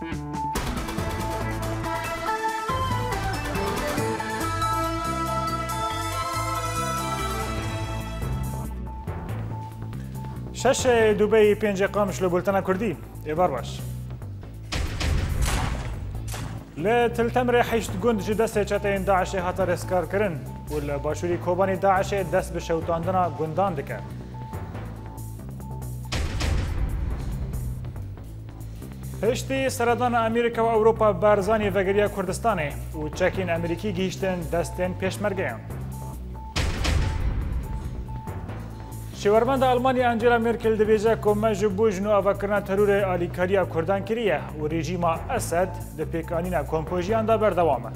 شش دبی 5 قامش لبولتنا کردی ایوار باش لتلتمر حیشت گند جدست چتین داعش هات رسکار کرن و باشوری کوبانی داعش دست به شوتاندنا گندان دکه پشتی سردان امریکا و اروپا بارزانی وگریا کردستانه و چکین امریکی گیشتن دستن پیشمرگیان شوارمند آلمانی انجلا مرکل دبیجه که مجبور جنو آوکرنا ترور آلیکاریا کردان کریه و رژیم اسد دپیکانینا کمپوژیان دا بردوامه.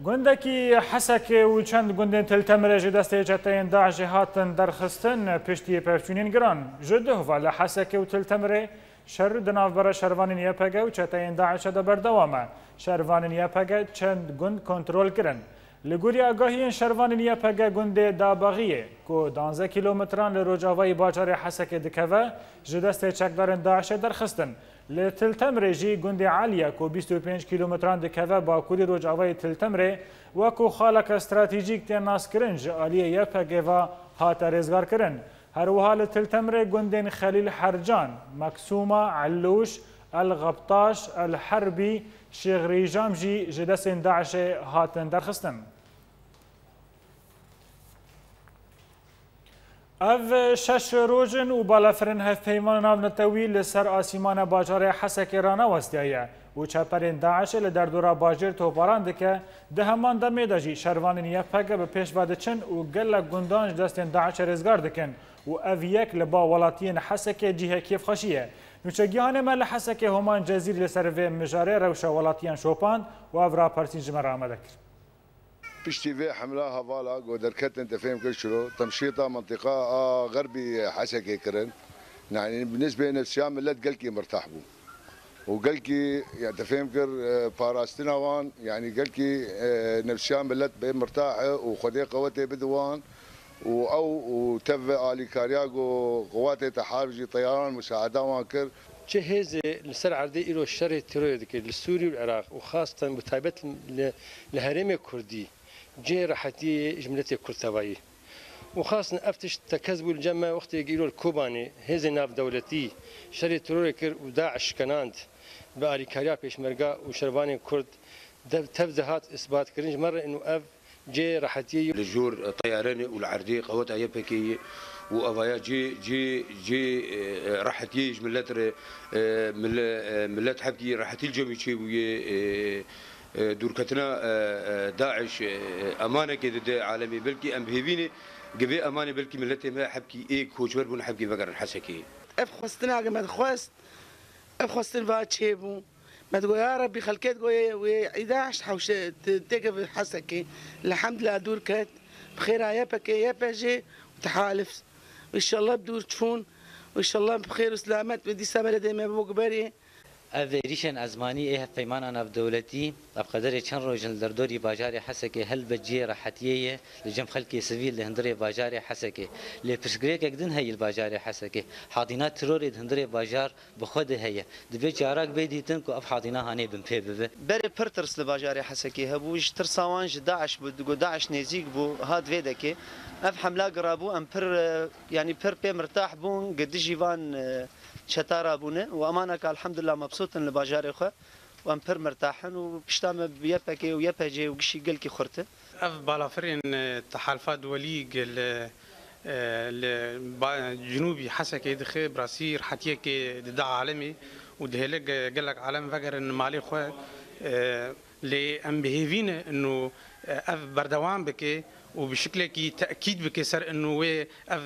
گندکی حسک و چند گندن تلتمره جدسته جتین داعش هاتن درخستن پشتی پفچونین گران جده و حسک و تلتمره شر دنافبر شروانین یپگه و چتین داعش دا بردوامه. شروانین یپگه چند گند کنترل کرن. لگوری آگاهی شروانین یپگه گند دابغیه که 12 کیلومتران لروجاوی باجار حسک دکوه جدسته چکدارن داعش درخستن. لتلتمره جی گند عالیه که 25 کیلومتران دکوه با کوری روجاوی تلتمره و که خالق استراتژیک تناس کرن جالیه یپگه و هات رزگار کرن. هر وحال تلتمره گندن خلیل حرجان، مکسومه، علوش، الغبطاش، الحربی، شیخ ریجام جی جدس داعش هاتن درخستن. او شش روزن و بالافرن هفپیمان ناو نتوی لسر آسیمان باجار حسک رانا وستیایه و چپرین داعش لدردورا باجر توپاران دکه ده همان دمه داجی شروانین یپگه به پیش واده چن و گل گندانج دستین داعش رزگار دکن و او یک لبا ولاتین حسک جیه کیف خاشیه. نوچگیان مل حسک همان جزیر لسر و مجاره روشا ولاتین شوپاند و او را پرسین جمعه آمده کرد. بشتي في حملة هوالا ودركت انت فاهم كل شنو تمشيطه منطقه غربي حسكي كرن يعني بالنسبه لنفسيان ملت قلكي مرتاح بو وقلكي يعني تفهم كر باراستنا وان يعني قلكي نفسيان ملت مرتاحه وخدي قوتي بدوان او وتف الي كارياغو قواتي تحارجي طيران مساعده وان كر جهز لسر عردي إلى الشر الترويد للسوري والعراق وخاصة بتايبت الهرم الكردي جي راحتي جملة كرتواي وخاصة أفتش تكذب الجمع وقت يجيلوا الكوباني هذا ناف دولتي شر الترور كر وداعش كناند بألي كاريا بيشمرقا وشرباني كرد تبدهات إثبات كرنج مرة إنه أف جي راحتي لجور طيراني والعردي قوات أيبكي وأبايا جي راحت يج ملت حبكي راحت الجميشي ويا دوركتنا داعش أمانة كده عالمي بلكي أم بهيفيني قبي أمانة بلكي ملتي ما حبكي إيه كوشور بون حبكي بقر الحسكي أفخستنا قم أخوست أفخستن فاتشيبو ما تقول يا ربي خلكت قوي وإداعش حوش تجف الحسكي الحمد لله دوركت بخير يا بكي يا بجي وتحالف وإن شاء الله بدور تشون وإن شاء الله بخير وسلامات بدي سامر دائما بوقبري. أفريشن أزماني إيه فيمان أنا بدولتي أبقدر كان رجل دردوري باجاري حسكي هل بجي راحتيه لجم خلكي سفيل لهندري باجاري حسكي لبسكريك أقدن هي الباجاري حسكي حاضنات تروري هندري باجار بخود هي دبي جاراك بيدي تنكو أف حاضنا هاني بمبيبه بري برترس لباجاري حسكي هبوش ترساوانج داعش بدو داعش نزيق بو هاد فيدكي أف حملا قرابو أم بر يعني بر مرتاح بون قد جيفان شتارا بونه وأمانك الحمد لله مبسوط لباجاري خو وأم بر مرتاحن وبشتام بيبكي ويبجي وقشي قلكي خرته. أف بالافرين تحالفات دولي الجنوبي حسكي دخي براسير حتيك ددا عالمي ودهلك قالك عالم فقر إن مالي خو لأم بهيفين إنه أف بردوام بكي وبشكل كي تأكيد بكسر إنه أف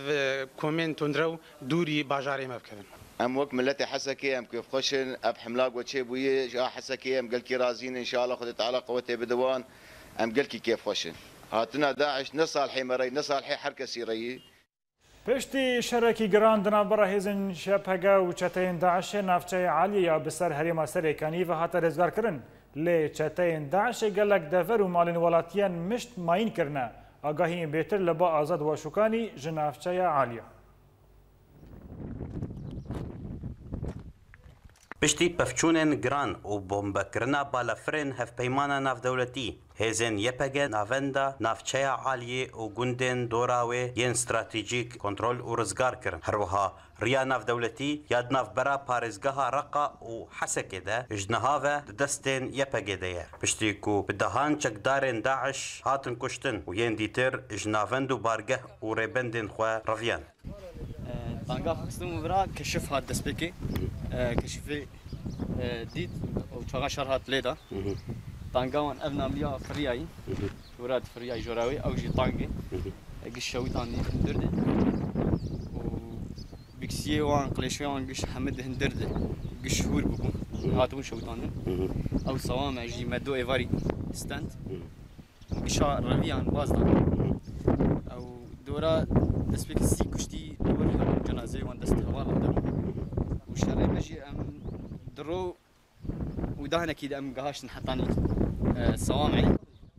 كومنت تندرو دوري باجاري ما بكذا. ام وقت ملتي حسكي ام كيف خشن اب حملاق وتشيبويه جا حسكي ام قال كي رازين ان شاء الله خذت تعالى قوتي بدوان ام قال كي كيف خشن هاتنا داعش نصالحي مري نصالحي حركه سيريه پشتی شرکی گراند نابرا هزن شبهگا و چتین داعش نافچه عالی یا بسر هریما سرکانی و هات رزگار کرن لی چتین داعش گلک دفر و مالین ولاتیان مشت ماین کرنه آگاهی بهتر لبا آزاد واشوکانی جنافچه عالیه. پشتی پفچونن گران و بمبکرنا بالافرین هفپیمانا ناف دولتی هزین یپگه ناوندا نافچه عالیه و گندن دوراوی ین استراتیجیک کنترل و رزگار کرن هروها ریا ناف دولتی یاد ناف برا پارزگاه رقا و حسکه ده اجنهاوه دستین یپگه ده پشتی کو بدهان چکدارن داعش هاتن کشتن و ین دیتر اجنافند و بارگه و ریبندن خواه رویان طنقا خستم برا كشف هاد دسبكي كشف ديد او تشغا شرهات ليدا طنقا وان ابنا مليا فرياي وراد فرياي جوراوي او جي طنقي قشاوي طاني هندرده و بيكسي وان قليشوي وان قش حمد هندرده قش هور بكم هاتون شويطان او صوامع جي مدو ايفاري ستاند قشا رفيان بازدان او دورا دسبكي سي كشتي جنازه وان دست حوالا درو وشرعي مجي ام درو ودهنا كيد ام قهاش نحطاني صوامعي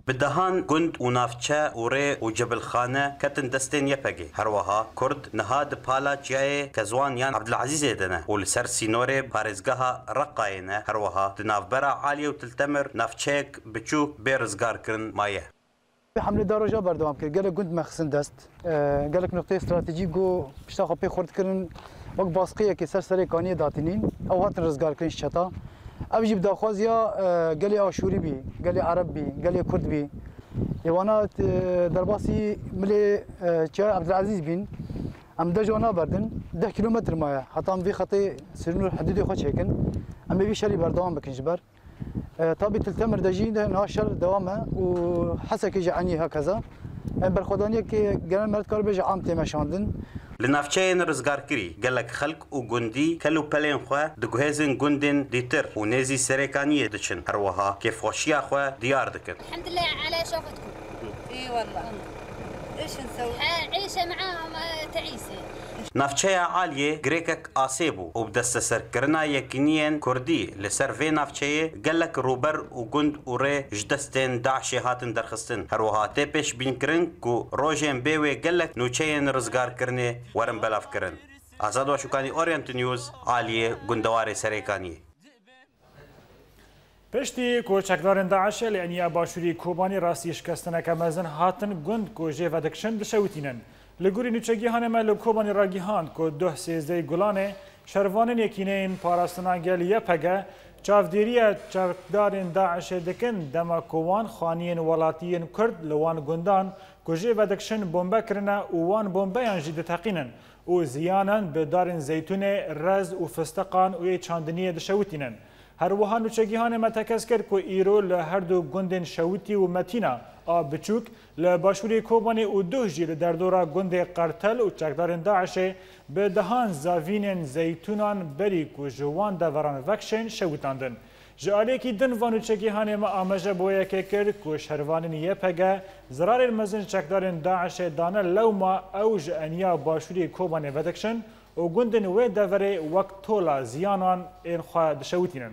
بدهان گند و نافچه و ری و جبل خانه کتن دستین یپگی هروها کرد نهاد پالا جای کزوان یان عبدالعزیز دنه و لسر سینور پارزگاه رقاینه هروها دنافبرا عالی و تلتمر نافچهک بچوک بیرزگار کرن مایه حمله دارجا بردوام کرد گله گند مخزن دست گله نقطه استراتژیک گو پشتا خو پی خورد کردن وقت باسقیه که سر کانی داتنین او هات رزگار کردن شتا اب جیب داخوازیا گله آشوری بی گله عرب بی گله کرد بی یوانا درباسی ملی چه عبدالعزیز بین ام ده جوانا بردن 10 کیلومتر مایه حتی ام وی خطی سرنور حدودی خود چکن ام بی شری بردوام بکن جبر طابي تلتمر دجي ناشر دوامه وحسك جعني هكذا برخدانيه كي جنا مرت كار بيج عام تمشاندن لنافچين رزگار كري قالك خلق و گندي كلو بلين خو دغهزن گندن ديتر و نزي سريكانيه دچن هروها كيف خوشيا خو ديار دكن الحمد لله على شوفتكم اي والله ايش نسوي عيشه معاهم تعيسه نافچه عالیه گریکک آسیبو و بدست سرکرنا یکینین کردی لسر وی نافچه گلک روبر و گند و ری جدستین داعشی هاتن درخستن هروها تیپش بین کرن کو روژین بیوی گلک نوچهین رزگار کرنه ورن بلاف کرن آزاد و شکانی اورینت نیوز عالیه گندوار سریکانی پشتی کوچکدارن داعش لعنیا باشوری کوبانی راستی شکستنک مزن هاتن گند کو جیو دکشن دشوتینن لگوری نوچگی هنمه لکوبانی راگیهاند که 213 گلانه شروانین یکینین پاراستنا گلیه پگه چافدیریه چاکدارین داعش دکن دما کوان خانیین ولاتیین کرد لوان گندان که جی ودکشن بومبه کرنه و وان بومبه یانجی دتاقینن و زیانن به دارین زیتون رز و فستقان و چاندنیه دشوتینن هر وها نوچگی هنمه تکس کرد که ایرو لهر دو گندین شوتی و متینا آب بچوک لباشوری کوبانی و دو جیل در دورا گند قرتل و چکدارن داعش به دهان زاوین زیتونان بری که جوان دوران وکشن شوتاندن. جالی که دن وانو چکی هانه ما آمجه بویا که کرد که شهروانین یه پگه زرار مزن چکدارن داعش دانه لوما اوج انیا باشوری کوبانی ودکشن و گندن و دوره وقت طولا زیانان این خواه دشوتینن.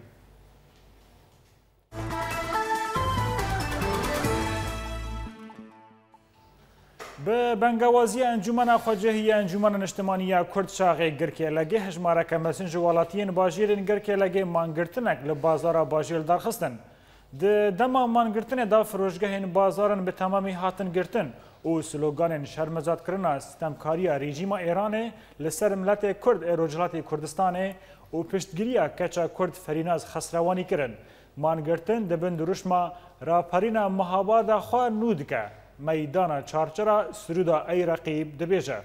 به بنگوازی انجمن خواجهی انجمن اجتماعی کرد شاغی گرکه لگه هجماره که مسنج ولاتین باجیرین گرکه لگه مانگرتنک لبازار باجیل درخستن. دما مانگرتن دا فروشگاه بازارن به تمامی هاتن گرتن و سلوگان شرمزاد کرنا ستمکاری رژیم ایران لسر ملت کرد ایروجلات کردستان و پشتگیری کچا کرد فریناز خسروانی کرن. مانگرتن دبن دروشما راپرینا محاباد خواه نود که میدان چارچرا سرودا ای رقیب دبیجه.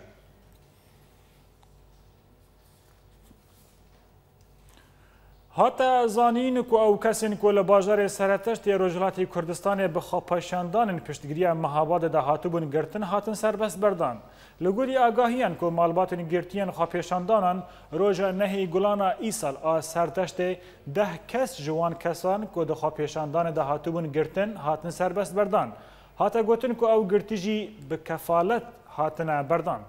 حتی زانین که او کسین که لباجار سرتشت روجلاتی کردستان بخواپشاندان پشتگیری محاباد ده هاتوبون گرتن هاتن سربست بردان. لگوری آگاهیان که معلومات گرتیان خواپشاندانان روژا نهی گلانا ایسال آ سرتشت 10 کس جوان کسان که ده خواپشاندان ده هاتوبون گرتن هاتن سربست بردان. حتی گوتن که او گرتیجی به کفالت هاتن بردان.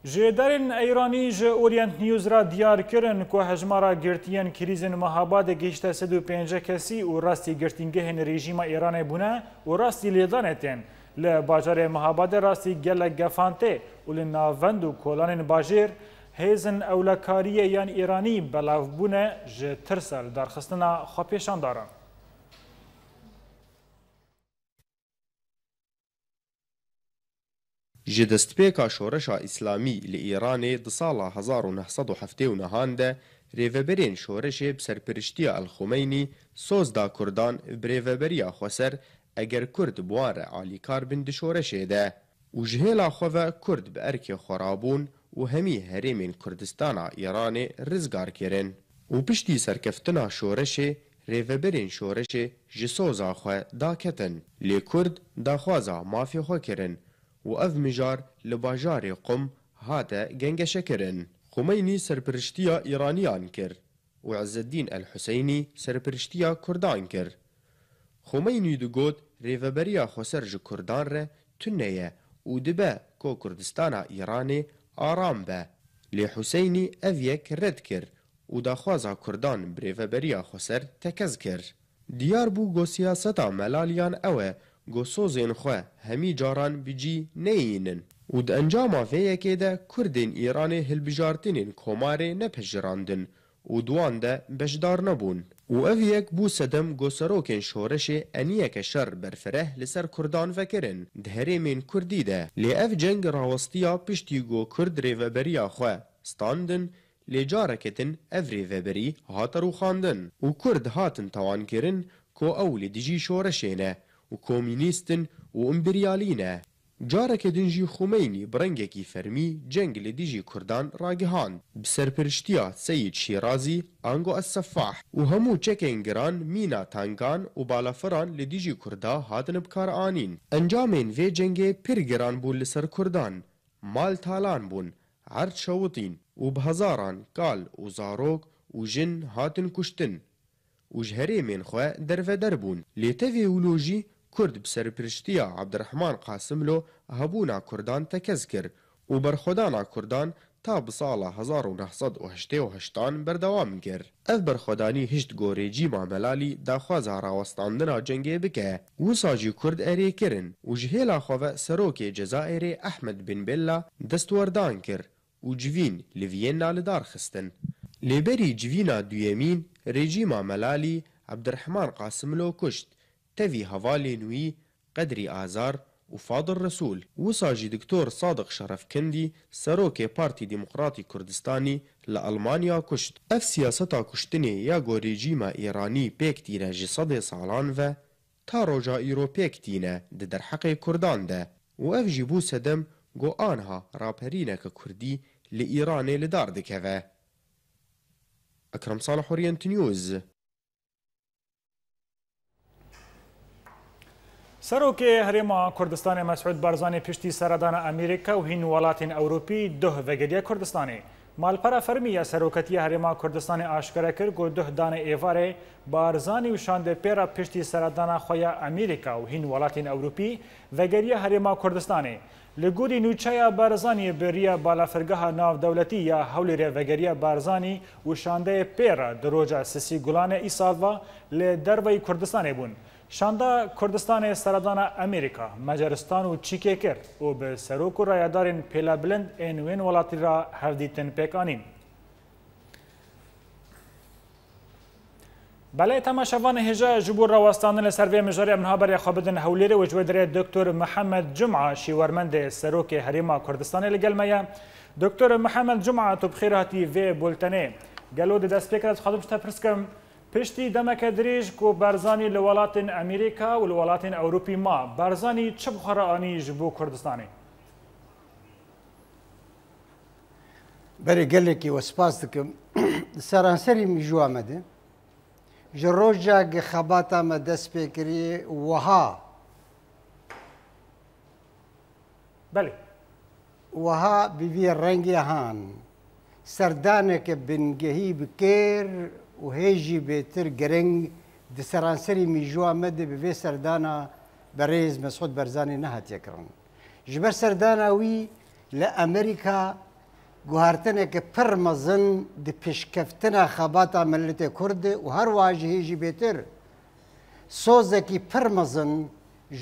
جدارن ایرانی ج اورینت نیوز را دیار کردن که هجمارا گرتیان کریزن مهاباد گشته 105 کسی و راستی گرتینگه رژیم ایران بونه و راستی لیدانتن لباجار مهاباد راستی گل گفانته و لناوند و کولان باجر هیزن اولکاری یان ایرانی بلاو بونه ج ترسل در خستنا خواپیشان دارن. ji destpêka şoreşa İslamî li Îranê di sala 1979 de rêveberên şoreşê bi serpiriştiya Elxumeynî soz da Kurdan bi rêveberiya Xweser eger Kurd bi wan re alîkar bin di şoreşê de û ji hêla xwe ve Kurd bi erkê xwerabûn û hemî herêmên Kurdistana Îranê rizgar kirin û piştî serkeftina şoreşê rêveberên şoreşê ji soza xwe daketin lê Kurd daxwaza mafê xwe kirin و ev mijar li bajarê Qum hate gengeşekirin. Xumeyni serpiriştiya İraniyan kir û Ezzeddîn el-Huseynî serpiriştiya Kurdan kir. Xumeyni digot rêveberiya Xweser ji Kurdan re tune ye û dibe ku Kurdistana Îranê aram be. Lê Huseynî ev yek red kir û daxwaza Kurdan bi rêveberiya Xweser tekez kir. Diyar bû got siyaseta melaliyan ew e گۆسۆزên xwe hemî caran bi cî neyînin û di encama vê yekê de Kurdên Îranê hilbijartinên komarê nepejirandin û di wan de bejdar nebûn û ev yek bû sedem goserokên şoreşê eniyeke şer berfireh li ser Kurdan vekirin di herêmên Kurdî de lê ev ceng rawistiya piştî got Kurd rêveberiya xwe standin lê carekê din ev rêveberî hat rûxandin û Kurd hatin tawankirin ku ew li dijî şoreşê ne و کۆمینیستن و ئیمپریالینە. جارێکە دنجی خومینی برەنگێکی فەرمی جەنگ لە دیژی کوردان ڕاگەهاند bi serpiriştiya Seyid Şîrazî ango es-Seffaح û hemû çekên giran mîna tangan û balafiran li dijî Kurda hatin bikaranîn. Encamên vê cengê pir giran bûn li ser Kurdan, mal talan bûn, erd şewitîn û bi hezaran kal û zarok û jin hatin kuştin û ji herêmên xwe derveder bûn. Lê tevê wilo jî Kurd bi serpiriştiya Abdirehman Qasimlo hebûna Kurdan tekez kir û berxwedana Kurdan ta bi sala 1988 berdewam kir. Ev berxwedanî hişt got rejîma Melalî daxwaza rawestandina cengê bike. Wisa jî Kurd erê kirin û ji hêla xwe ve serokê Cezayirê Ehmed bin Bella destwerdan kir û civîn li Vîyena li dar xistin. Lêberî civîna duyemîn rejîma Melalî Abdirehman Qasimlo kuşt. Tevî hevalên wî Qedrî Azar û Fadil Resûl. Wisa jî Diktor Sadiq Şerefkendî serokê Partî Demokratîk Kurdistanî li Almanya kuşt. Ev siyaseta kuştinê ya got rejîma Îranî pêk tîne ji sedê salan ve ta roja îro pêk tîne di derheqê Kurdan de û ev jî bû sedem got anha raperîneke Kurdî li Îranê li dar dikeve. Ekrem Salih Orient News. سەرۆکێ هەرێما کوردستانی مەسعود بارزانî پشتی سەردانە ئەمریکا و هین وڵاتین ئەوروپی دوه vegeriya کوردستانی مالپەرە فەرمیە سەرۆکەتیە هەرێما کوردستانی ئاشکرا کرد گۆ دوه دانە ئێوارێ بارزانی و شاندە پێرە پشتی سەردانە خۆیە ئەمریکا و هین وڵاتین ئەوروپی vegeriya هەرێما کوردستانی li gorî nûçeya Barzanî bêriya balafirgeha navdewletî ya hewlêrê vegeriya Barzanî û şandeyê pêra di roja Sisî Gulanê îsal ve li derveyî Kurdistanê bûn. Şanda Kurdistanê seredana Amerîka, Macaristan û Çîkê kir û bi serok û rayedarên pêlebilind ên wên welatî ra hevdîtin pêk anîn. Belê temaşevanê hêja ji bo rawestandin li ser vê mijarê em niha berê xwe bidin hewlêrê û ji wê derê Dr. Mihemed Cum'a şîwermendê serokê Herêma Kurdistanê li gel me ye. Dr. Mihemed Cum'a tu bi xêr hatî vê bultenê. Gelo di destpêkê de dixwazim ji te pirs bikim piştî demeke dirêj ku Barzanî li welatên Amerîka û li welatên Ewropî ma. Barzanî çi bixwara anî ji bo Kurdistanê? Berê gelekî we spas dikim. Seranserî mijûa me de ji roja xebata me dest pê kiriye wiha belê wiha bi vî rengê han serdaneke bingehî bi kêr û hêjî bêtir giring di seranserî mijûa me de bi vê serdana berêz Mesûd Barzanî nehatiye kirin. Ji ber serdana wî li Amerîka گوهارتنێکە پڕ مەزن دی پێشکەفتنە خەباتە ملەتێ کورد و هەروە ji hêjî بێتر سۆزێکی پڕ مەزن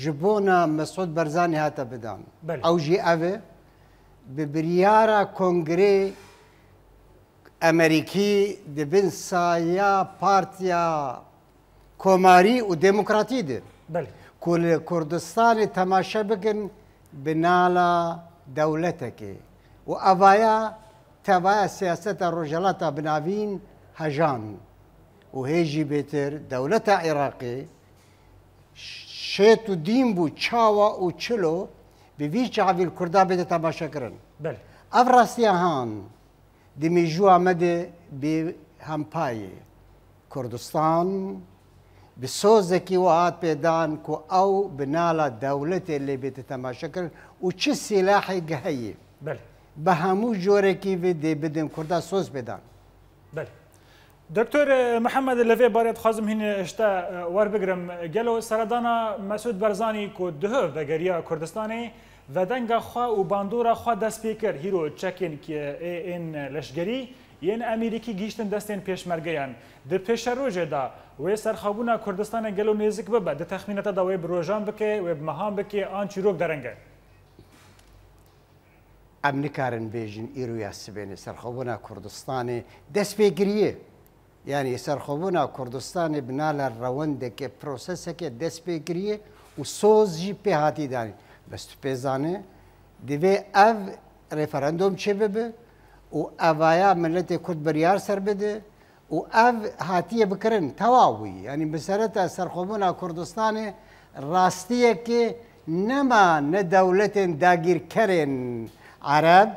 ji بۆنە مەسعود بەرزانی هاتە بدان ئەو ژی ئەvê bi biryara کۆنگرê ئەمریکی dibin saya partiya کۆماری û دێموکراتî de ku li Kurdistanê temaşe bikin bi nala dewletekê û evaya tevaya siyaseta rojhelata binavîn hejan û hêjî bêtir dewleta Iraqê şêt û dîn bû çawa û çilo bi vî çavî li Kurda bête temaşekirin ev rastiya han di mêjûa me de bê hempayê Kurdistan bi sozekî we hat pêdan ku ew bi nala dewletê lê bête temaşekirin û çi silahê heye bi hemû jorekî vê dê bidin Kurda soz pêdan. دکتۆر محەممەد لەvê barê dixwazim hîn işte werbigirim gelo seredana Mesûd Berzanî ku dihov vegeriya Kurdistanê vedenga xwe û bandora xwe dest pê kir hîro çekên ên leşgerî yên Amerîkî gîştin destên pêşmergeyan di pêşerojê da wê serxabûna Kurdistanê gelo nêzik bibe di texmîneta da wê bi rojan bike wê bi mehan bike an çîrok derenge em nikarin bêjin îroya sibênê serxabûna Kurdistanê dest pêkiriye yani serxabûna Kurdistanê bi nala rewendekê proseseke dest pêkiriye û soz jî pê hatî danî bes tu pê zanî divê ev referandum çê bibe û evaya milletê Kurd biryar ser bide û ev hatiye bikirin tewawî yani bi sereta serxabûna Kurdistanê rastiyekê nema ne dewletên dagîrkerên Arab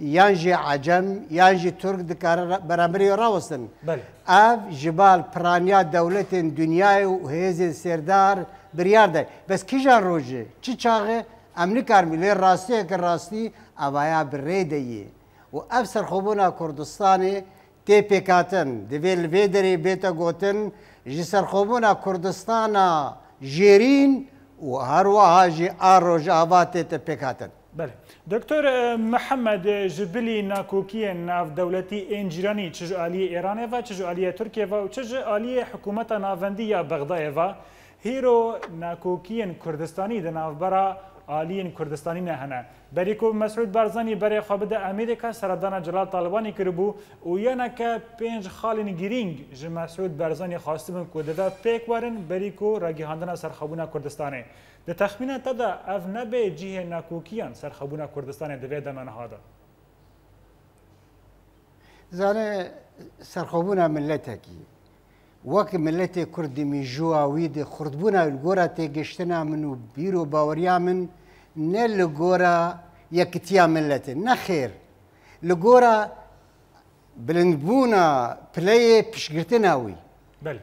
yan jî Acem yan jî Türk dikare beraberî rawestin ev ji bal piraniya dewletên dunyayê û hêzên sêrdar biryar de bes kîjan rojê çi çaxê em nikarin lê rastiyeke rastî evaya bi rê de yê û ev serxabûna Kurdistanê tê pêkhatin divê li vê derê bête gotin ji serxabûna Kurdistana jêrîn û her wiha jî a rojava tête pêkhatin. دکتۆر محەممەد ji bilî nakokiyên navdewletî ên cîranî çi ji aliyê Îranê ve çi ji aliyê Tirkiye ve û çi ji aliyê hikûmeta navendî ya Bexdayê ve hîro nakokiyên Kurdistanî di navbera aliyên Kurdistanî ne hene berî ku Mesûd Berzanî berê xwe bide Amerîka seredana Celal Talibanî kiribû û yeneke 5 xalên girîng ji Mesûd Berzanî xwastibin ku dive pêk werin berî ku ragihandina serxabûna Kurdistanê di texmîna te de ev nebe cihê nakokiyan serxabûna Kurdistanê divê dema niha de zane serxabûna milletekî wek milletê Kurdî mêjûa wî de xurtbûna li gora têgiştina min û bîr û baweriya min ne li gora yekitiya milletê ne xêr li gora bilindbûna pileyê piştgirtina wî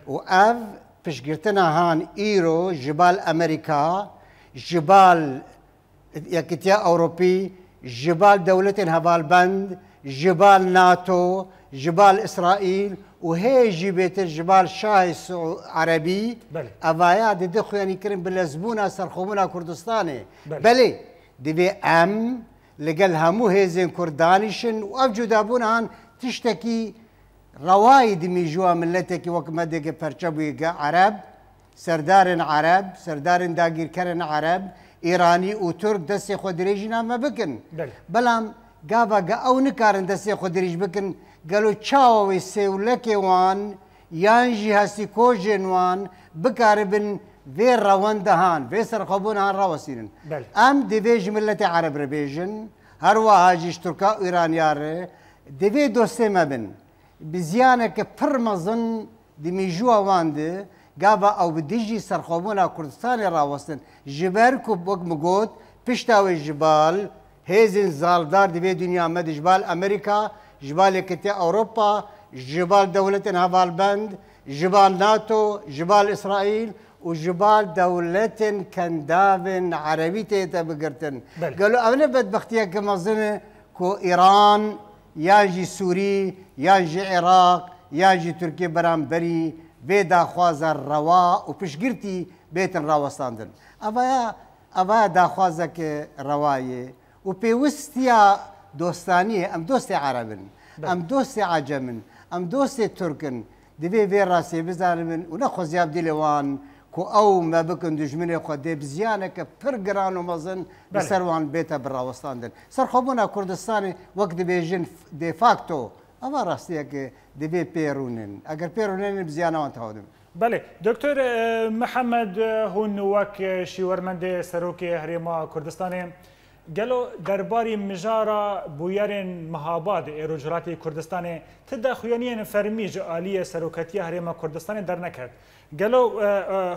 û ev piştgirtina han îro ji bal Amerîka ji bal Yekîtiya Ewropî ji bal dewletên hevalbend ji bal NATO ji bal İsraîl û hê jî bêtir ji bal şahê Erebî evaya di dixuyanî kirin bi lezbûna serxabûna Kurdistanê belê divê em li gel hemû hêzên Kurd danîşin û ev cudabûna han tiştekî rewayî di mêjûa milletekî wek medeke perçebûyê ge Ereb serdarên Ereb serdarên dagîrkerên Ereb İranî û Türk destê xwe dirêjî me bikin belam gava ge ew nikarin destê xwe dirêj bikin gelo çawa wê sêwlekê wan yan jî hestîkojên wan bikaribin vê rewenda han vê serxabûna han rawestînin em divê ji milletê Ereb re bêjin her wiha jî ji Tirka û İraniyar re divê dostê me bin bi ziyaneke pir mezin di mêjûa wan de gava ew bi dijî serxabûna Kurdistanê rawestin ji ber ku wek min got pişta wê ji bal hêzên zaldar divê dunya me de ji bal Amerîka ji bal Yekîtiya Ewropa ji bal dewletên hevalbend ji bal NATO ji bal İsraîl û ji bal dewletên kendavên Erebî tête bigirtin gelo ev ne bedbextiyeke mezin e ku Îran yan jî Sûrî yan jî Iraq yan jî Tirkiye beramberî vê daxwaza rewa û piştgirtî bêtin rawestandin evaya daxwazeke rewayê û pêwistiya دۆستانیە ئەم دۆستی عربن ئەم دۆستی عجەمن ئەم دۆستی تورکن دەبێ وێ ڕاستی بزانن و نەخۆزیاب دیلێوان کو ئەو مە بکن دژمنێ خۆ دێ بزیانەکە پر گران و مەزن بەسەروان بێتە بڕاوەستاندن سەرخۆبوونا کوردستانی وەک دەبێژن دێفاکتۆ ئەوە ڕاستیەکە دەبێت پێڕونن ئەگەر پێڕونێن بزیانەوان تاودم بله دکتر محمد هون وەک شیوەرمەندێ سەرۆکی هەرێما کوردستانê gelo derbarî mijara bûyerên Mihabad ê Rojhilatê Kurdistanê ti daxuyaniyên fermî ji aliyê seroketiya Herêma Kurdistanê derneket. Gelo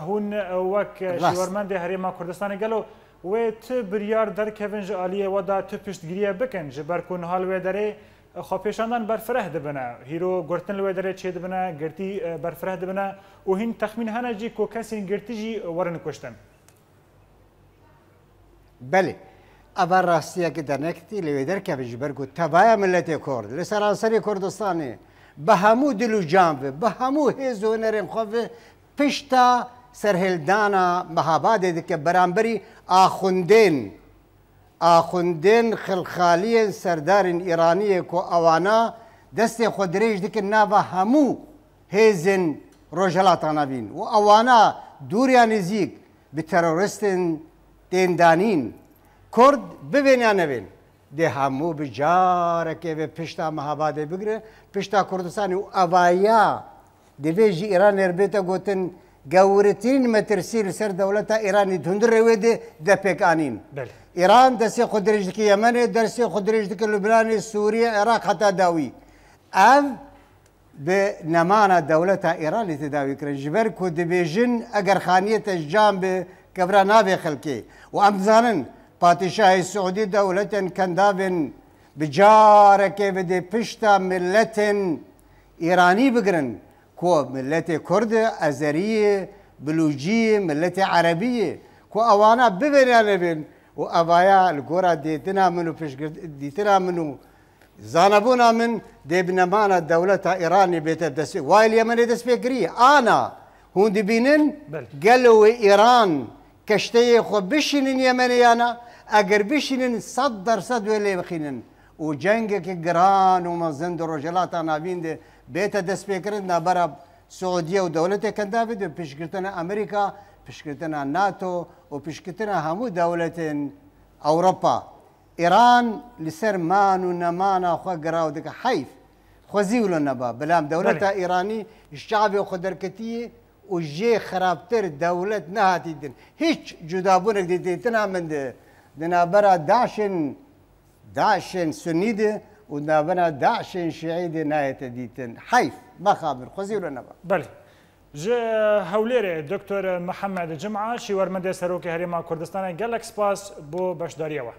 hûn wek şîwermendê Herêma Kurdistanê gelo wê ti biryar derkevin ji aliyê we da tu piştgiriye bikin ji ber ku nihal wê derê xwepêşandan berfireh dibine. Hîro gurtin li wê derê çê dibine, girtî berfireh dibine û hîn texmîn hene jî ku kesên girtî jî werin kuştin. Belê. ئەڤ ڕاستیەکە دەرنەکتی لەوێ دەرکەبژ بەرگوت تەبایە ملەتێ کورد لە سەرانسەری کوردستانی بە هەموو دل و جان بێ بە هەموو هێز و نەرێن خۆێ پشتا سەرهێلدانە مەهابادێ دکە بەرامبەری ئاخوندێن خلخالیên سەردارین ئیرانیە و ئەوانە دەستێ خۆ درێژ دکن ناوە هەموو هێزن ڕۆژهەڵاتانە بین و ئەوانە دووریان نزیک بە تەرۆریستن تێندانین کورد ببێنیان نەبێن دێ هەموو بجارێکێ بێ پشتا مەهابادێ بگرێ پشتا کوردستانی و ئەڤایە دەبێژی ئێران هێربێتە گوتن گەورەترین مەترسی لەسەر دەوڵەتە ئێرانی دوندڕێوێ دێ دەپێکانین ئێران دەستێ خۆ درێژدکی یەمەنێ دەرسێ خۆ درێژدکە لوبنانی سووریە عێراق هەتا داوی ئەم بە نەمانە دەوڵەتە ئێرانی تێداوی کرن ji ber ku dibêjin ئەگەر خانیەتە ژان بێ کەبرا نابێ خەلکێ و ئەم بزانن پادشاهی سعودی دەوڵەتێن کەنداوێن بجارێکێ بدێ پشتا ملەتێن ئێرانی بگرن کۆ ملەتێ کوردە ئەزەریە بلوجیە ملەتێ عەرەبیە کو ئەوانە ببێنیان نەبێن و ئەڤایە لە گۆرە دێتنا من و دیتنا من و زانەبوونا من دێبنەمانە دەوڵەتە ئێرانی بێتە دەست وای لێمەنێ دەست پێکری ئانا هون دبینن گەلەوەی ئێران کەشتەیە خۆ بشینن یەمەنیانە ئەگەر بشینن 100% وێ لێ بخینن و جەنگێکی گران و مەزن ڕۆژهەڵاتان نابین دێ بێتە دەستپێکردن نابەرە سعودیە و دەوڵەتێکەندا بێت پشتگرتنە ئەمریکا پشتگرتنە ناتۆ و پشتگرتنە هەموو دەوڵەتێن ئەوروپا ئێران لەسەر مان و نەمانە خۆ گەراو دەکە حەیف خۆزی و لە نەبا بەلام دەوڵەتە ئێرانی شعبێ خۆ دەرکەتیە و ژێ خراپتر دەوڵەت نەهاتی دن هیچ جودابوونێک دیتنا من دنابەرە داشن سنیدە و نابەرە داشن شیعیدە نایەتە دیتن حیف بەخابر خۆزی لە نەبا بەێ ji hewlêrê Dr Mihemed Cim'a şîwermendê Serokê Herêma Kurdistanê gelek spas bo beşdariya we.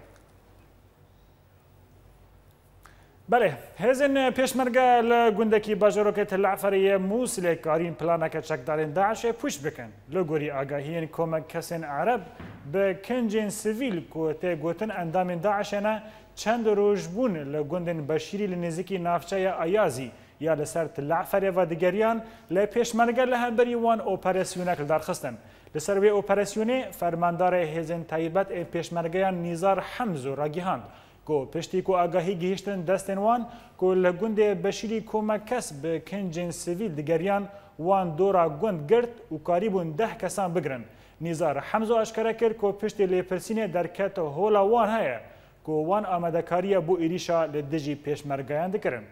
Belê hêzên pêşmerge li gundekî bajarokê Tel Eferiyê Mûsilê karîn planeke çekdarên Daişê pûç bikin. Li gorî agahiyên komek kesên Ereb bi kincên sivîl ku tê gotin endamên Daişê ne çend roj bûn li gundên Beşîrî li nêzîkî navçeya Ayazî ya li ser Tel Eferê ve digeriyan lê pêşmerge li hemberî wan operasyonek li darxistin. Li ser wê operasyonê fermandarê hêzên taybet ê pêşmergeyan Nîzar Hemzo ragihand. کو پشتی کو آگاهی گیشتن دستن وان کو لگوند بشیری کومک کس به کنجن سیویل دیگریان وان دورا گوند گرد و قریبون 10 کسان بگرن. نیزار حمزو اشکره کرد کو پشتی لیپرسینه درکت هولا وان هیا کو وان آمدکاریه بو ایریشا لدجی پیشمرگیان دکرن.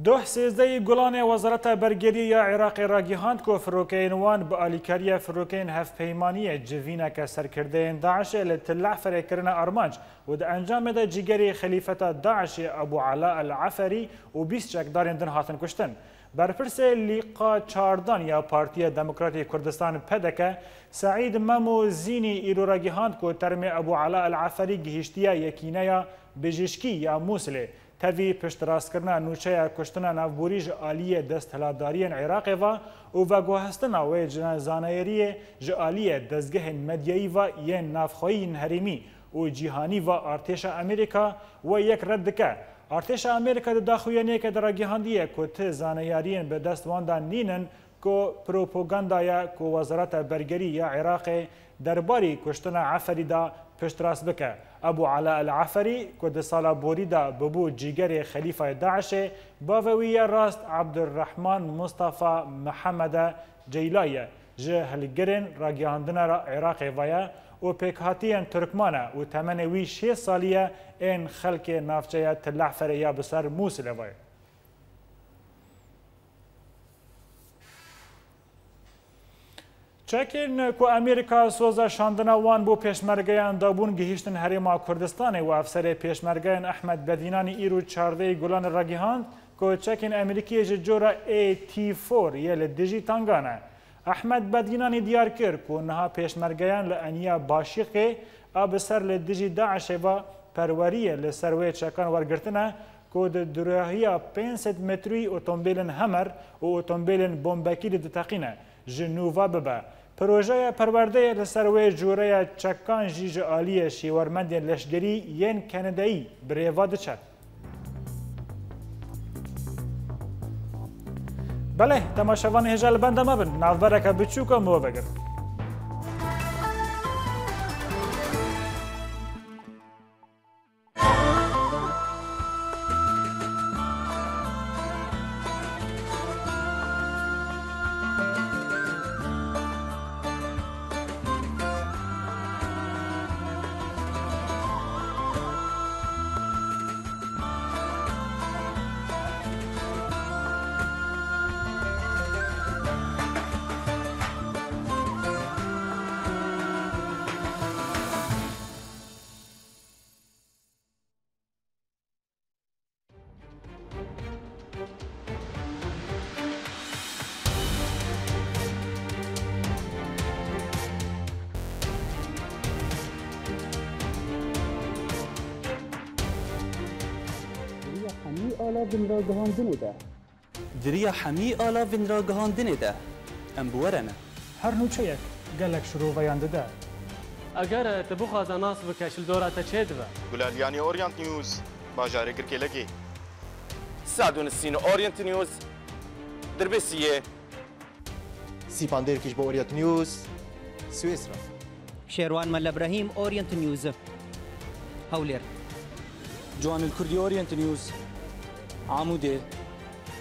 دوه سیزده گلان وزارت برگری یا عراق راگیهاند که فروکین وان با آلیکاری فروکین هف پیمانی جوینه که سرکرده داعش لطلع فرکرن ارمانج و ده انجام ده جگری خلیفت داعش ابو علاء العفری و 20 چکدارین دن هاتن کشتن. برپرس لیقا چاردان یا پارتی دموکراتی کردستان پدکه سعید ممو زینی ایرو راگیهاند که ترم ابو علاء العفری گهشتیا یکینه یا بجشکی یا موسله تەوی پشتڕاستکردنا نوچەیە کوشتنە ناوبووریژ ئالیە دەستهەلاداریên Iraqê ve û veguhestina wê zanayeriyê ji aliyê dezgehên medyayî ve yên navxweyîn herêmî û cîhanî ve artêşa Amerîka we yek red dike. Artêşa Amerîka di daxuyaniyeke de ragihandiye ku ti zanayariyên bi dest wan da nînin که پروپاگاندای که وزارت برگری یا عراق درباری کشتن عفری دا پشت راست بکه. ابو علاء العفری که ده سالا بوری دا ببو جیگر خلیفه داعش باوی راست عبدالرحمن مصطفى محمد جیلایه جه هلگرن را گیاندن عراق ویا و پیکهاتیان ترکمانه و تمن وی 6 سالیه این خلک نافچه تلعفر یا بسر موسل ویا. چکین که امریکا سوزا شاندنا وان بو پیشمرگیان دابون گهیشتن هریما کردستان و افسر پیشمرگیان احمد بدینانی ایرو 14 گلان راگیهاند که چکین امریکی جورا AT4 یل دیجی تانگانه. احمد بدینانی دیار کرد که نها پیشمرگیان لانیا باشیقه آب سر لدیجی داعش و پروریه لسروی چکان ورگرتنه که دروهی 500 متری اتومبیل همر و اتومبیل بمبکی دتقینه جنوبا ببه. پروژه پرورده لسروی جوره چکان جیج آلی شیورمند لشگری ین کندایی بریواد چد. بله تماشاوان هجال بنده مبن نافبرک بچوکا مو بگر. دريا حمي آلاف را گهاندنه ده ام بورنه هر نوچه یک گلک شروع ویانده ده اگر تبو خواهد ناس بکشل دورات چه دوه گلالیانی اورینت نیوز باجاره کرکی لگی سادون السين اورينت نيوز دربسيه سيباندير كيش باورينت نيوز سويسرا شيروان مال ابراهيم اورينت نيوز هولير جوان الكردي اورينت نيوز عمودي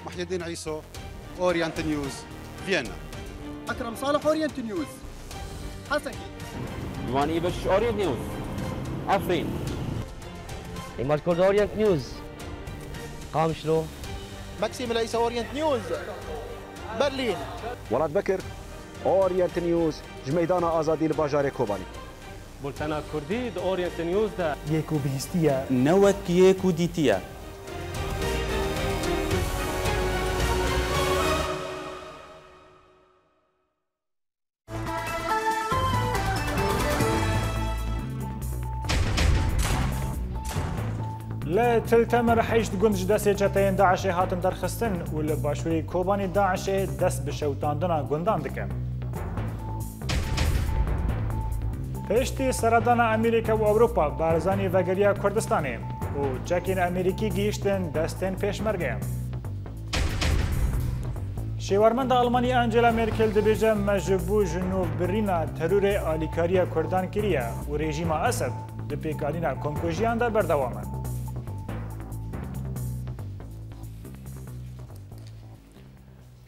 محي الدين عيسو اورينت نيوز فيينا اكرم صالح اورينت نيوز حسكي جوان ايبش اورينت نيوز عفرين إيمال كورد أورينت نيوز قامشلو ماكسيم العيسى أورينت نيوز برلين ولاد بكر أورينت نيوز جميدان آزادي الباجار كوباني بولتانا كردي أورينت نيوز ده يكو بهستيا نوت يكو ديتيا لا تلتمر حيشت گوندج دسته چتین داعش هاتن درخستن و لباشوری کوبانی داعش دست به شوتاندنا گندان دکه. پشتی سردان امریکا و اروپا بارزانی وگریا کردستانی و چکین امریکی گیشتن دستین پیشمرگه. شیوارمند آلمانی انجلا مرکل دبیجه مجبو جنوب برینا ترور آلیکاریا کردان کریه و رژیم اسد دپیکارینا کنکوژیان دا بردوامه.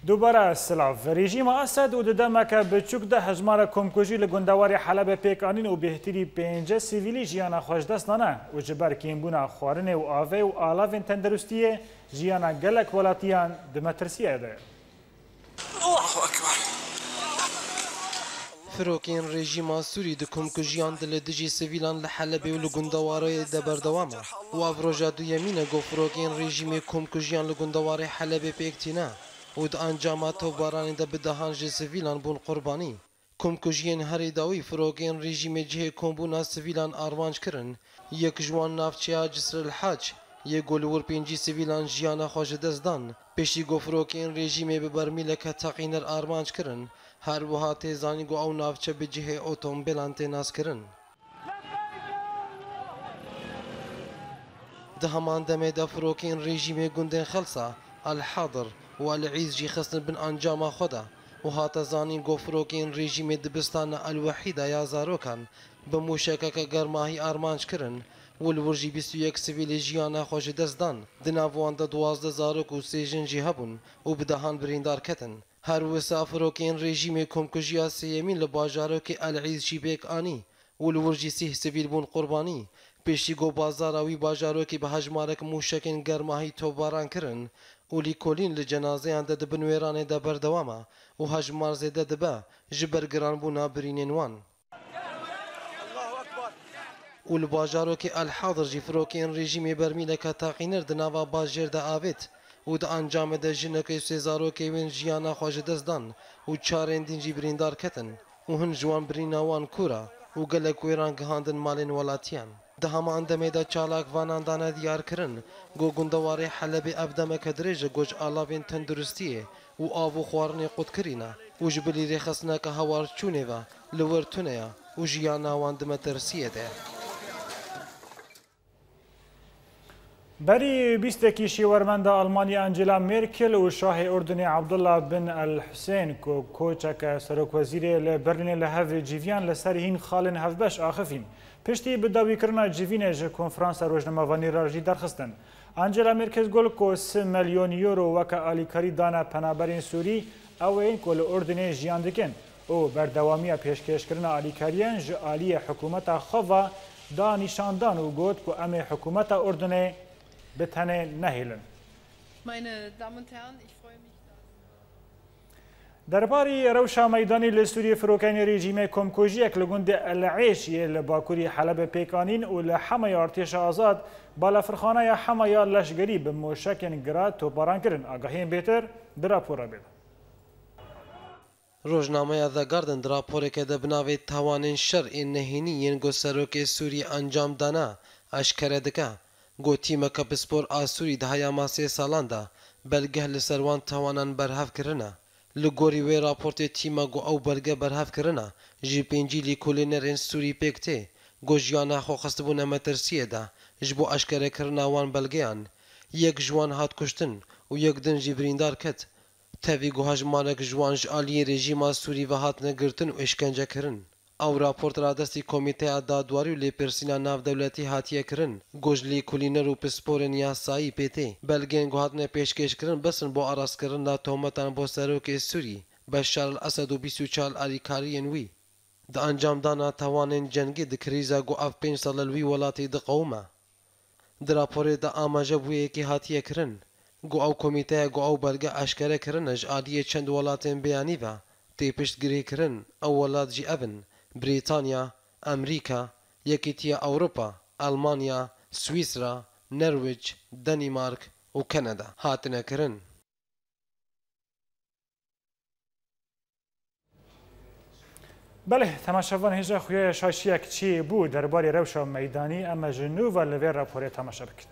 دوباره سلاف رژیم اسد و دمک بچوک ده هجمار کمکوژی لگندواری حلب پیکانین و بهتری 5 سیویلی جیانا خوشدستانه و جبر کیمبونا خوارنه و آوه و آلاوین تندرستیه جیانا گلک ولاتیان دمترسیه ده. الله اکبر. فروکین رژیم سوری د کمکوژیان دل دجی سیویلان لحلب و لگندواری ده بردوامه و افروجا دو یمینه گو فروکین رژیم کمکوژیان لگندواری حلب پیکتینه و د انجامات و بارانی ده بدهان جه سویلان بون قربانی. کمکوژیان هری داوی فروکین رژیم جه کمبونا سویلان آروانج کرن. یک جوان نافچیا جسر الحاج. یک گلور پینجی سویلان جیانا خوش دزدان. پیشی گو فروکین رژیم ببرمیل که تقینر آروانج کرن. هر وها تیزانی گو او نافچه به جه اوتومبیلان تیناس کرن. ده همان دمه ده فروکین رژیم گندن خلصا الحاضر والعيز جي خصن بن انجام خدا و هاتە زانین گۆفرۆکین ڕێژیمێ دبستانە ئەلوەحیدا یا زارۆکان بە موشەکەکە گەرماهی ئارمانجکردن و لورژی 21 سڤیلی ژیانە خۆشی دەستدان دناواندا 12 زارۆک و 3 ژنجی هەبوون و بدەهان بریندارکەتن هەروەسا فرۆکین ڕێژیمێ کۆمکوژیە سێیەمین لە باژارۆکی ئەلعیزشی پێکئانی و لورژی 30 سڤیل بوون قوربانی پێشی گۆ بازاراوی باژارۆکی بە هەژمارێک موشەکên گەرماهی تۆبارانکردن و لیکۆلین لە جەنازەیاندا دەبن وێرانێدا بەردەوامە و هەژمار زێدە دەبە ji ber giranbûna birînên wan. û li bajarokê Elhadr jî firokên rejîmê bermîleka taqînir di nava bajêr de avêt û di encamê de jinekê sê zarokê wên jiyana xwe ji dest dan û çarên din jî birîndar ketin û hin ji wan birîna wan kûra û gelek wêran gihandin malên welatiyan. Di hema endemê de çalakvanan dane diyarkirin got gundewarê Helebê ev demeke dirêj ji goj alavên tenduristiyê û av û xwarinê qutkirîne û ji bilî rêxistineka hewarçûnê ve li wir tune ye û jiyana wan di metirsiyê de. بری بیستکی شیوەرمەندە ئەڵمانی ئەنجلا مێرکل و شاهی ئوردنی عەبدوڵڵا بن ئەلحوسێن کۆچەکە سەرۆکوەزیرێ لە بەرلینێ لە هەڤێ جیڤیان لەسەر هین خاڵên hevbeş axivîn piştî bi dawîkirina civînê ji konferansa rojnamevanî ra jî derxistin. Angela Merkel got ku 3 milyon euro weke alîkarî dane penaberên Sûrî ew ên ku li Urdunê jiyan dikin û berdewamiya pêşkêşkirina alîkariyan ji aliyê hikûmeta xwe ve da nîşandan û got ku em ê hikûmeta Urdunê bi tenê nehêlin. Derbarî rewşa meydanî li Sûriyê firokeyên rejîmê komkojiyek li gundê El'êşiyê li bakurî Helebê pêkanîn û li hemaya artêşa azad balafirxaneya hemaya leşgerî bi moşekên gira topbaran kirin. Agahiyên bêtir di rapora bêde. Rojnameya The Guardian di raporeke de bi navê tawanên şer ên nehênî yên Serokê Sûrî encam dana eşkere dike. Gotîmeka pispor a Sûrî di heya masê salan de belgeh li ser wan tawanan berhev kirine. Li gorî wê raportê tîma got ew belge berhev kirine ji pêncî lîkolînerên Sûrî pêk tê got jiyana xwe xistibûne metirsiyê de ji bo eşkerekirina wan belgeyan. Yek ji wan hat kuştin û yek din jî birîndar ket. Tevî got hejmarek ji wan ji aliyê rejîma Sûrî ve hatine girtin û îşkence kirin. Ew raport radestî Komîteya Dadwarî û Lêpirsîna Navdewletî hatiye kirin. Got ji lêkolîner û pisporên yasayî pêtê. Belgên got hatine pêşkêşkirin bisin bo arastkirina tohmetan bo Serokê Sûrî, Beşar el-Esed û 24 alîkariyên wî. Di encamdana tawanên cengî di krîza got ev 5 sal li wî welatê diqewime. Di raporê de amaje bûyekê hatiye kirin. Got ew komîteya got ew belge eşkere kirine ji aliyê çend welatên beyanî ve tê piştgirêkirin ew welat jî ev in. Britanya, Amerîka, Yekîtiya Ewropa, Almanya, Swîsra, Norwêc, Danîmark û Kanada hatine kirin. Belê temaşevan hêja xuya şaşiyek çî bû derbarê rewşa meydanî em ji nû ve li vê raporê temaşe bikin.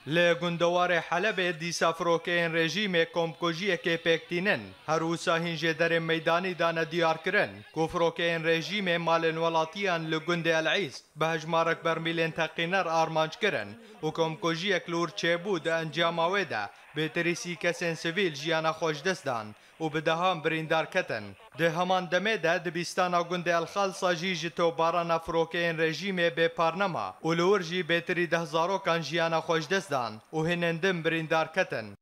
Li gundewarê Helebê dîsa firokeyên rejîmê komkojiyekê pêktînin herwisa hîn jê derê meydanî dane diyarkirin ku firokeyên rejîmê malên welatiyan li gundê El'îz bi hejmarek bermîlên teqîner armanc kirin û komkojiyek li wir çêbû di encama wê de bêtirî 30 kesên sivîl jiyana xwe ji dest dan û bi dehan birîndar ketin. Di heman demê de di bîstana gundê Elxalsa jî ji topbarana firokeyên rejîmê bêparnema û li wir jî bêtirî 10 zarokan jiyana xwe ji dest dan û hinên din birîndar ketin.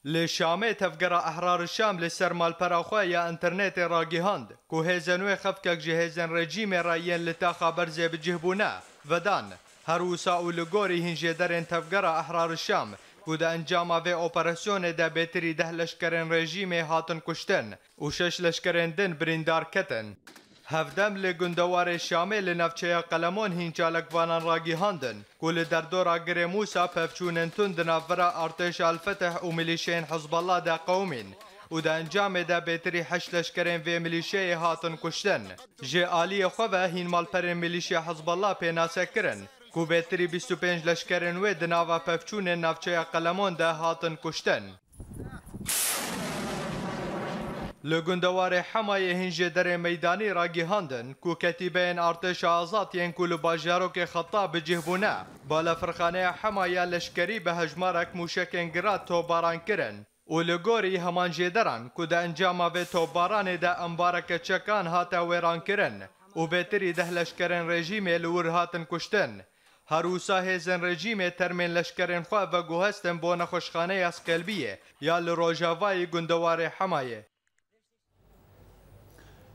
Li Şamê tevgera Ehrarê Şam li ser malpera xwe ya internetê ragihand ku hêzên wê xefkek ji hêzên rejîmê re yên li taxa berzê bicihbûne vedan. Her wisa û li gorî hîn jê derên tevgera Ehrarê Şam ku di encama vê operasyonê de bêtirî 10 leşkerên rejîmê hatin kuştin û 6 leşkerên din birîndar ketin. Hevdem li gundewarê Şamê li navçeya Qelemon hîn çalekvanan ragîhandin ku li derdora Girê Musa pevçûnên tund di navbera artêşa El-Fetih û milîşeyên Hizballah de qewmîn û di encamê de bêtirî 8 leşkerên vê milîşeyê hatin kuştin. Ji aliyê xwe ve hîn malperên milîşeya Hizballah pênase kirin ku bêtirî 25 leşkerên wê di nava pevçûnên navçeya Qelemon de hatin kuştin. Li gundewarê Hemayê hîn jê derê meydanî ragîhandin ku ketîbeyên artêşa azad yên ku li bajarokê Xeta bicihbûne balafirxaneya Hemaya leşkerî bi hejmarek mûşekên gira topbaran kirin و لگوری همان جدران که ده انجام و توباران ده انبارک چکان هاتا ویران کرن و بهتری ده لشکرین رژیم لور هاتن کشتن. هروسا هزن رژیم ترمین لشکرین خواه و گوهستن بو نخوشخانه از قلبیه یا لروجاوای گندوار حمایه.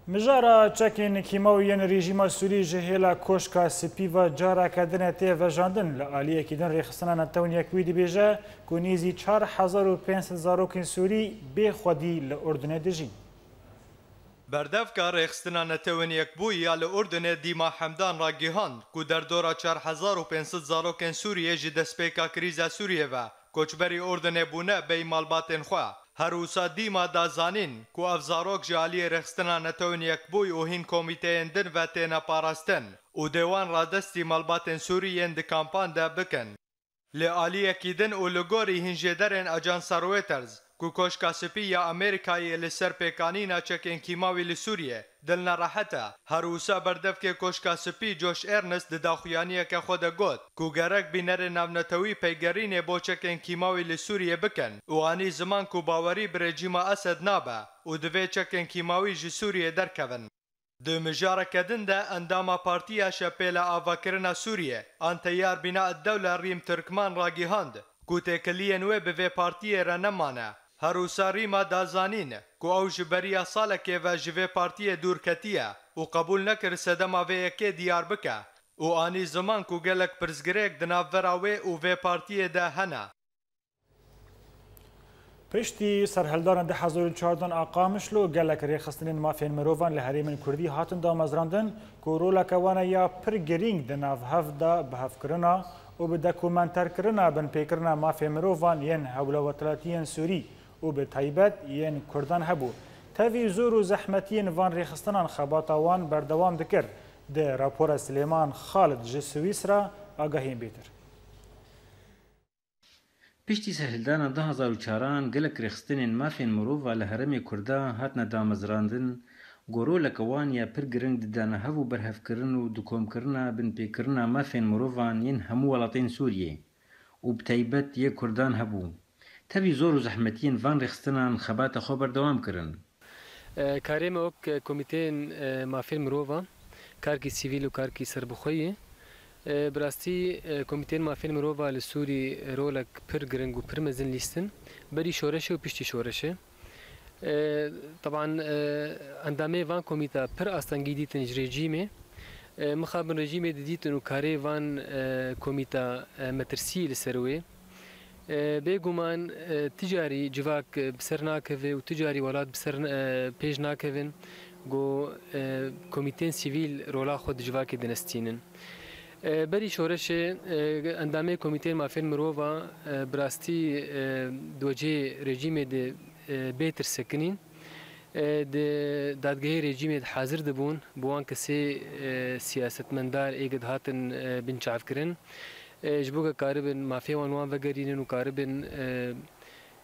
مجارا چکین کیماویین رژیم سوری جهیلا کوشکا سپی و جارا کدن تی و جاندن لعالیه کدن ریخستان نتون یکوی دی بیجه کنیزی 4500 زاروکین سوری بی خودی لأردن دجین. بردف که ریخستان نتون یکبوی یا لأردن دیما حمدان را گیهاند که در دورا 4500 زاروکین سوریه جی دسپیکا کریزا سوریه و کوچبری اردن بونه بی مالباتن خواه. هروسا دیما دا زانین که افزاروک جالی رخستنا نتون یکبوی و هین کمیته دن و تینا پاراستن و دیوان را دستی ملباتن سوریین دی کامپان دا بکن. لعالی کیدن و لگوری هنجدرین اجانس رویترز که کوشکا سپی یا امریکایی لسر پیکانینا چکین کیماوی لسوریه دلنا راحته. هروسا بردف که کوشکا سپی جوش ارنست داخویانیه که خود گود که گرک بینر نونتوی پیگرین بو چکین کیماوی لسوریه بکن و آنی زمان که باوری برجیم اسد نابه و دوی چکین کیماوی جی سوریه درکون. دو مجاره کدن ده انداما پارتیا شپیل آواکرنا سوریه آن تیار بنا الدوله ریم ترکمان را گیهاند که تکلیه نوی به پارتیه را نمانه. هروسا ریما دازانین که او جبریا سالکه و جوه پارتیه دورکتیه و قبول نکر سدما وی اکی دیار بکه و آنی زمان که گلک پرزگریک دناوراوی و وی پارتیه ده هنه. پشتی سرهلداران 2014 آقامشلو گلک ریخستنین مافین مروفان لحریم کردی هاتن دا مزراندن که رولا کوانا یا پر گرینگ دناو هفدا بهف کرنا و به دکومنتر کرنا بن پیکرنا مافین مروفان ین هولوطلاتین سوری و به تایبت ین کردان هبو. تاوی زور و زحمتین وان ریخستنان خباتاوان بردوام دکر ده راپور سلیمان خالد جه سویسرا آگاهین بیتر. پشتی سرهلدانا 2004 گلک ریخستنین مافین مروفا لحرم کردا هاتنا دامزراندن گورو لکوان یا پر گرنگ ددانا هفو برهف کرن و دکوم کرنا بن پیکرنا مافین مروفان ین همو ولاتین سوریه و بتایبت یه کردان هبو. تبي زور زحمتين فان رخستنان خبات خبر دوام كرن. كاريم اوك كوميتين مافيل مروفا كاركي سيفيل وكاركي سربخوي براستي كوميتين مافيل مروفا للسوري رولك بير جرينج وبير مزن ليستن بري شورشه وبيشتي شورشه. طبعا اندامي فان كوميتا بير استنجيدي تنج ريجيمي مخابن ريجيمي ديت انه كاري فان كوميتا مترسي لسروي بيجومان تجاري جواك بسر ناكفي وتجاري ولاد بسر بيج ناكفين جو كوميتين سيفيل رولا خود جواك دنستينن بري شورش اندامي كوميتين مافين مروفا براستي دوجي ريجيمي دي بيتر سكنين دادگاهی رژیم حاضر دبون بوان کسی سیاستمندار ایگد هاتن بنچاف کرن جبوك كاربن ما في وان وغيرين وكاربن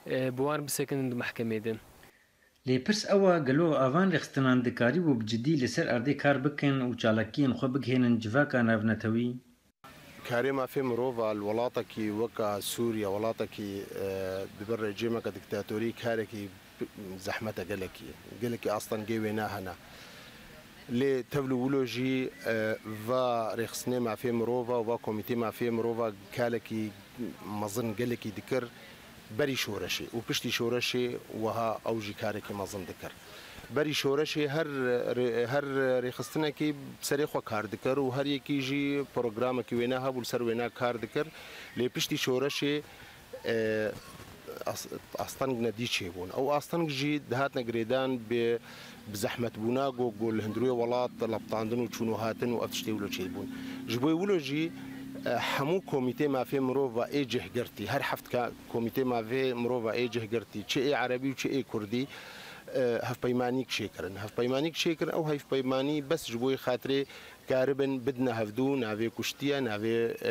بوان بسكن محكمه دن لي برس اوا قالو افان لختنان دكاري وبجدي لسر اردي كار بكن وچالكين خو بكهن جفاكا نافنتوي كاري ما في مروفا الولاطكي وكا سوريا ولاطكي ببر رجيمك دكتاتوري كاركي زحمته قالكي اصلا جيوينا هنا لي تبلولوجي فا ريخسني مع في مروفا وفا كوميتي مع في مروفا كالكي مظن قالكي ذكر بري شورشي وبشتي شورشي وها اوجي كاركي مظن ذكر بري شورشي هر ريخستنا كي بسريخو كار ذكر وهر يكيجي بروجرام كي وينها والسر وينها كار ذكر لي بشتي شورشي اصلا نديشي بون او اصلا جي دهاتنا جريدان بزحمه بونا قول هندرويه ولات لبطاندن وشنو هاتن وافتشتي ولا شي بون جبوي ولوجي حمو كوميتي ما في مروفا اي جهجرتي هر حفت كوميتي ما في مروفا اي جهجرتي شيء عربي وشيء كردي هف بيمانيك شكرا هف بيمانيك شكرا او هف بيماني بس جبوي خاطري كاربن بدنا هفدو نافي كشتيا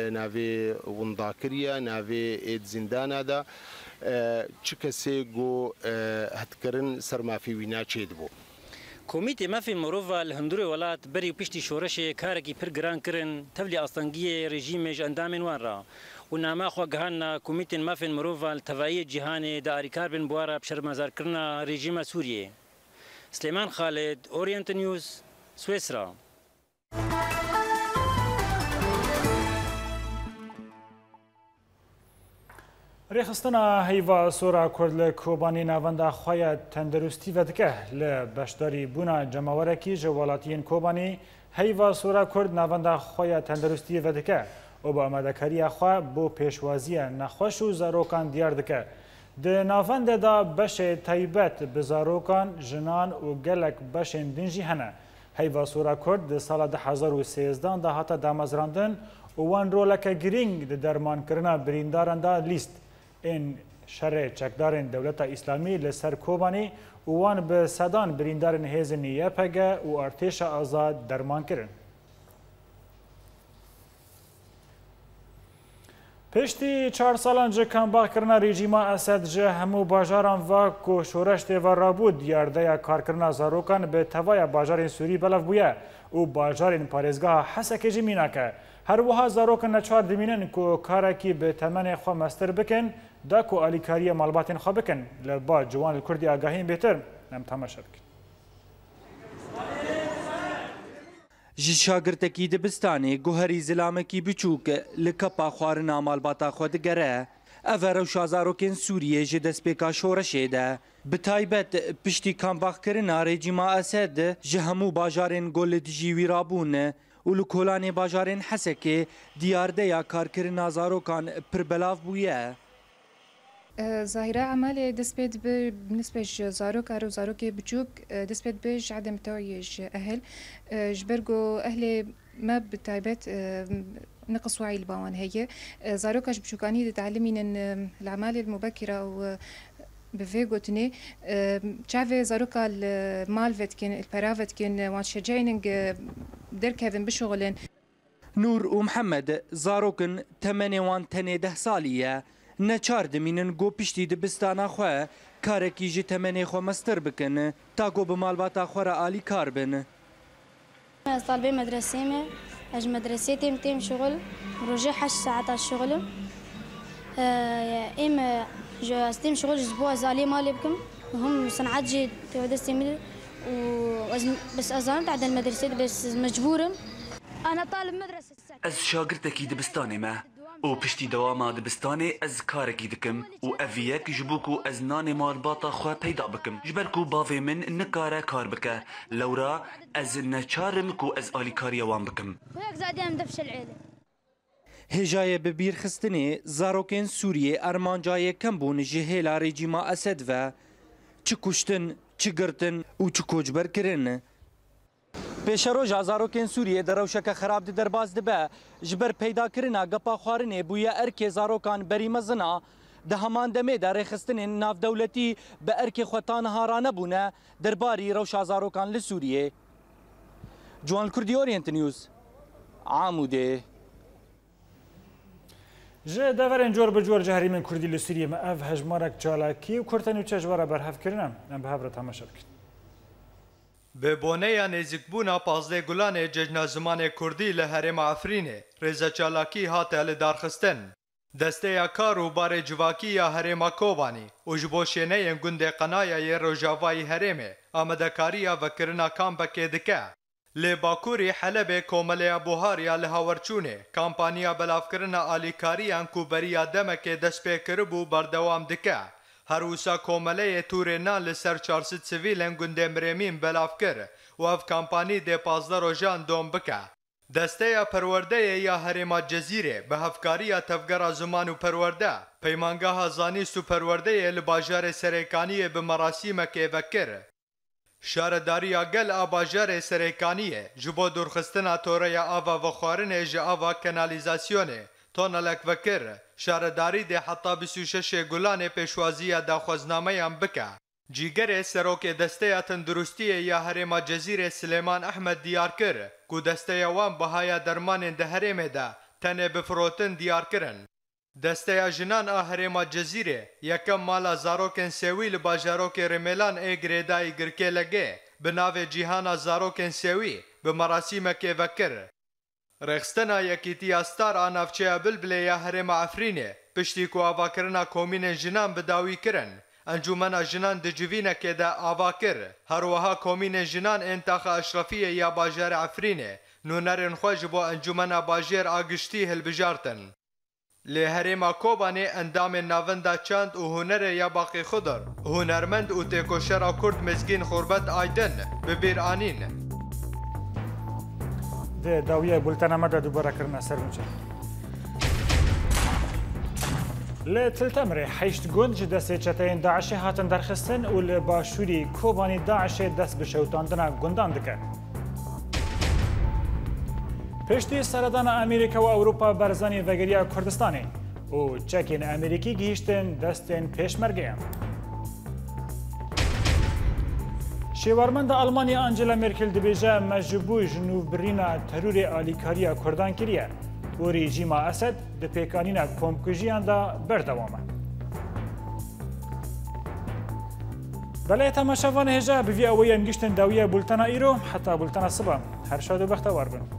نافي ونداكريا نافي ايد زندان هذا چکسی گو هتکرن سر ما في وینا چید بو کمیته مافین مروفا لهندوری ولات بری پشتی شورش کارکی پر گران کرن تبلی اصلنگی رژیم اندامن وان را و نامه خو گهان کمیته مافین مروفا التوایی جهان داری کار بن بوارا بشرمزار کرنا رژیم سوریه. سلیمان خالد، اورینت نیوز، سویسرا. ریخستنا هیوا سورا کرد لکوبانی نوانده خواه تندرستی ودکه لبشداری بونا جماورکی جوالاتین کوبانی هیوا سورا کرد نوانده خواه تندرستی ودکه و با آمدکاری خواه بو پیشوازی نخوش و زاروکان دیار دکه. ده نوانده دا بش تایبت بزاروکان جنان و گلک بش دنجی هنه. هیوا سورا کرد ده سال 2013 ده هاتا دامزراندن و وان رولک گرینگ ده درمان کرنا برینداران دا لیست. این شر چکدارن دولت اسلامی لسر کوبانی وان به صدان بریندارن هیزن یپگه و ارتش آزاد درمان کرن. پشتی 4 سالان جه کمباق کرنا رژیما اسد جه همو باجاران و کو شورش تیوار را بود یارده کار کرنا زاروکان به توای باجارین سوری بلف بویه و باجارین پارێزگاها حەسەکێ جی میناکە هەروەها زارۆکن نەچوار دمینن کو کارێکی بە تەمەنێ خۆ مەستر بکەن دا کو ئالیکاریە ماڵباتین خۆ بکەن لە با جوان کوردی ئاگاهین بێتر ئەم تەماشا بکەن. ji şagirtekî dibistanê guherî zilamekî biçûk li kepa xwarina malbata xwe digere, ev e rewşa zarokên Sûriyê ji destpêka şoreşê de. Bi taybet piştî kambaxkirina rejîma Esed ji hemû bajarên golê dijî wî rabûn û li kolanê bajarên Hesekê diyardeya karkirina zarokan pir belav bûye. ظاهرة أعمال دسبت بالنسبة لزاروك أو زاروك بتشوك دسبت بج عدم توعية أهل جبرجو أهل ما بتعبت نقص وعي البوان هي زاروكاش بشوكاني تعلمين الأعمال المبكرة و بفيغوتني تشافي زاروكا المالفتكن البرافيتكن وانشجعينج در كيفن بشغلن نور ومحمد زاروكن 8 سالية نچار دمینن گو پشتی دبستانا خواه کارکی جی تمنی خواه مستر بکن تا گو بمالباتا خواه را آلی کار بن. طالبي مدرسيمي اج مدرسيتي متيم شغل روجي 8 ساعات الشغل ام جو استيم شغل اسبوع زالي مالي بكم وهم صنعات جي تودستي بس ازانت عند المدرسة بس مجبورة انا طالب مدرسة از شاگردکی دبستاني ما و پشتی دواما دبستاني از کارکی دکم و اویک جبوکو از نان مالباتا خواه پیدا بکم جبرکو باوی من نکاره کار بکه لورا از نچارم کو از آلیکاری وان بکم خویک زادی هم دفش العیله هجای ببیر خستنی زاروکین سوریه ارمانجای کم بون جهیلا رژیما اسد و چه کشتن چه گرتن و چه کوچبر کرن پیشروج زاروکین سوریه در روشک خراب دی درباز دبه جبر پیدا کرنا گپا خوارنه بویا ارک زاروکان بری مزنا ده همان دمه در خستن ناف دولتی به ارک خوتان هارانه بونه درباری روشا زاروکان لسوریه. جوان کردی اورینت نیوز عاموده جه دورن جور بجور جهری من کردی لسوریه ما اف هجمارک چالاکی و کرتنی چجوارا برهف کرنم ام به هفره تماشا بکن. به بونه نزیکبونا پازده گلان جشن زمان کردی لحرم عفرینه رزا چالاکی هاته لدارخستن دسته کار و بار جواکی یا حرم کوبانی و جبوشینه گنده قنایه روژاوای حرمه آمدکاری و کرنا کامبکه دکه لباکوری حلب کومله بوهاریا لهاورچونه کامپانیا بلافکرنا آلیکاری کوبریا دمکه دست پیکربو بردوام دکه هروسا کومله تورنان لسر 400 سویلن گنده مرمین بلاف کر و اف کامپانی ده 15 روزان دوم بکه. دسته پرورده یا حرم جزیره به هفکاری تفگر زمان و پرورده پیمانگاه زانیست و پرورده لباجار سریکانی به مراسم که وکر. شارداری گل آباجار سریکانیه جبو درخستنا توره آوا و خوارن جه آوا کنالیزاسیونه تونلک وکر شارداری ده حتی 26 گلان پیشوازی داخوزنامه هم بکه. جیگر سروک دسته تندرستی یا حرم جزیره سلیمان احمد دیار کر کو دسته وان بهای درمان ده حرم ده تنه بفروتن دیار کرن. دسته جنان حرم جزیره یکم مالا زاروکن سویل باجاروک رمیلان ایگریدای گرکه لگه بناوێ جیهانا zarokên sewî bi merasîmekê vekir. Rexistena Yekîtiya Star a navçeya Bilbilê ya Herêma Efrînê piştî ku avakirina komînên jinan bi dawî kirin. Encûmena Jinan di civînekê de ava kir. Her wiha komînên jinan ên taxa Eşrefiyê ya bajarê Efrînê nûnerên xwe ji bo Encûmena Bajêr a Giştî hilbijartin. Lê Herêma Kobanê endamên navenda çand û hunerê ya Baqî Xudur, hunermend û têkoşera Kurd Mezgîn Xurbet Aydin bi bîr anîn. Di dawiya bultena me de dubara kirina sermûçe. Li Tiltemirê heşt gund ji destê çeteyên Daişê hatin derxistin û li başûrî Kobanî Daişê dest bi şewtandina gundan dike. Piştî seredana Amerîka û Ewropa berzanî vegeriya Kurdistanê û çekên Amerîkî gihîştin destên pêşmergeyan. Şêwarmenda Almanya Angela Merkel dibêje me ji bo jinûbirîna terûrê alîkariya Kurdan kiriye û rejîma Esed di pêkanîna komkujiyan da berdewam e. Belê temaşevanê hêja bi vî eweyên giştin dawiya bultena îro heta bultena siba. Her şad û bextewar bin.